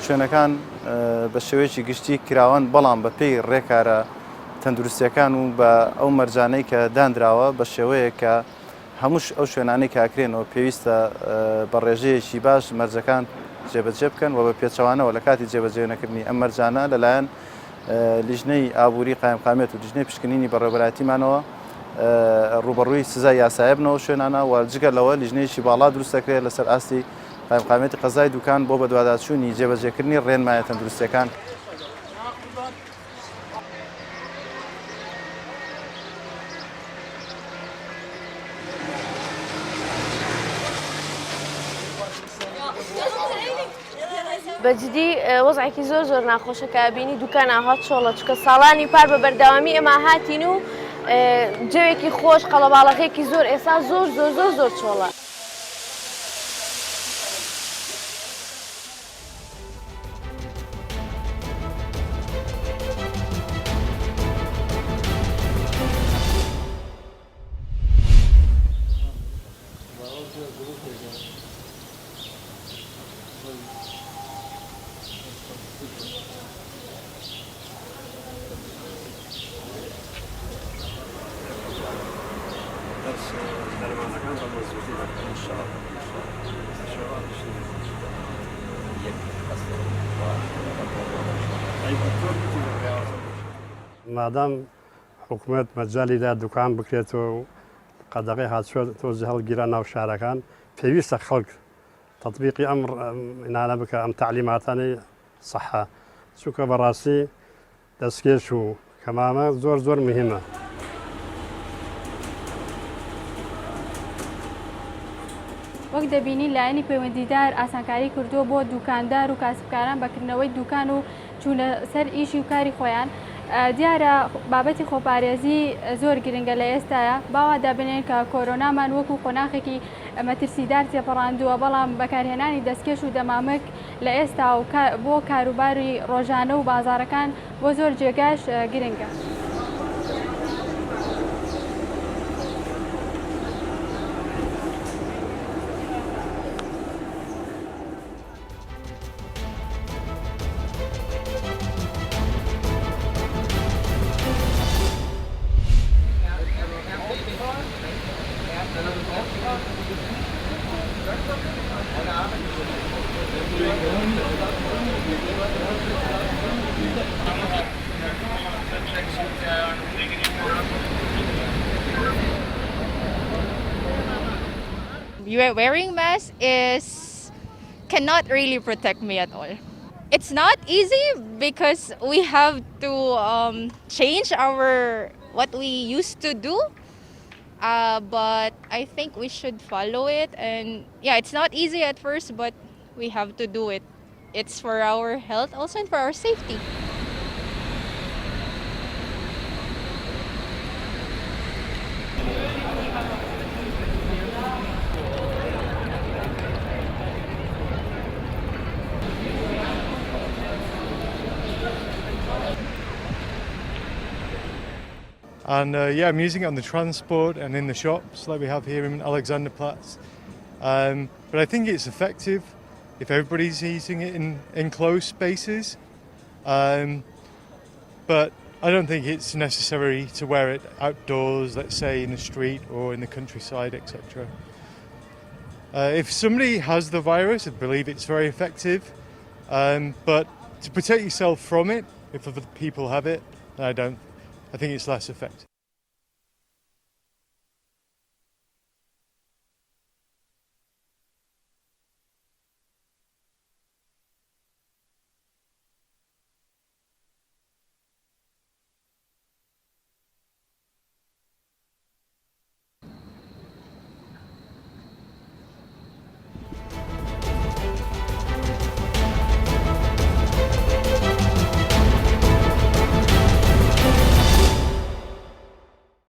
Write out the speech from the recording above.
شوێنەکان بە شێوەیەکی گشتی کراون بەڵام بە پێی ڕێکارە تەندروستیەکان و بە ئەو مەرجانەی کە دانراوە بە شێوەیە کە هەمووش ئەو شوێنانەی کاکرێنەوە پێویستە بە ڕێژەیەکی باش مەرجەکان جێبەجێ بکەن و بە پێچەوانەوە لە کاتی جێبەجێنەکردنی ئەم مەرجانە لەلایەن لیژنەی ئابووری قایمقامێت و لیژنەی پشکنینی بەڕێوەبەرایەتیمانەوە ڕوبەڕووی سزای یاسایە بنەوە شوێنانە و جگە لەوە لیژنەیەکی باڵا دروست دەکرێت لەسەر ئاستی قایمقامێتی قەزای دوکان بۆ بە دواداچوونی جێبەجێکردنی ڕێنمایە تەندروستیەکان. بەجددی وەزعێکی زۆر ناخۆشەکە بینی دوکان هات چۆڵە چکە ساڵانی پار بە بەردەوامی ئێمە هاتین و جەوێکی خۆش قەڵەباڵغێکی زۆر ئێستا زۆر چۆڵە. مادام حکوومەت مەجالیدا دوکان بکرێتەوە و قەدەغی هاتووە تۆزی هەڵگیرە ناو شارەکان پێویستە خەڵک تەطبیقی ئەم ئینانە بکە ئەم تعلیماتانی سەحە چونکە بەڕاستی دەستکێش و کەمامە زۆر مهمە. وەک دەبینی لایەنی پەیوەندیدار ئاسانکاری کردووە بۆ دوکاندار و کاسبکاران بەکردنەوەی دوکان و چوونە سەر ئیشی و کاری خۆیان. دیارە بابەتی خۆپارێزی زۆر گرنگە لە ئێستاە باوا دابنێن کە کۆرۆنامان وەکو قۆناغێکی مەترسیدار تێپەڕاندووە بەڵام بەکارهێنانی دەستکێش و دەمامک لە ئێستا و بۆ کاروباری ڕۆژانە و بازارەکان بۆ زۆر جێگاش گرنگە. Wearing mask cannot really protect me at all. It's not easy because we have to change what we used to do, but I think we should follow it. And yeah, it's not easy at first, but we have to do it. It's for our health also and for our safety. And yeah, I'm using it on the transport and in the shops like we have here in Alexanderplatz. But I think it's effective if everybody's using it in enclosed spaces. But I don't think it's necessary to wear it outdoors, let's say in the street or in the countryside, etc. If somebody has the virus, I believe it's very effective. But to protect yourself from it, if other people have it, I think it's less effective.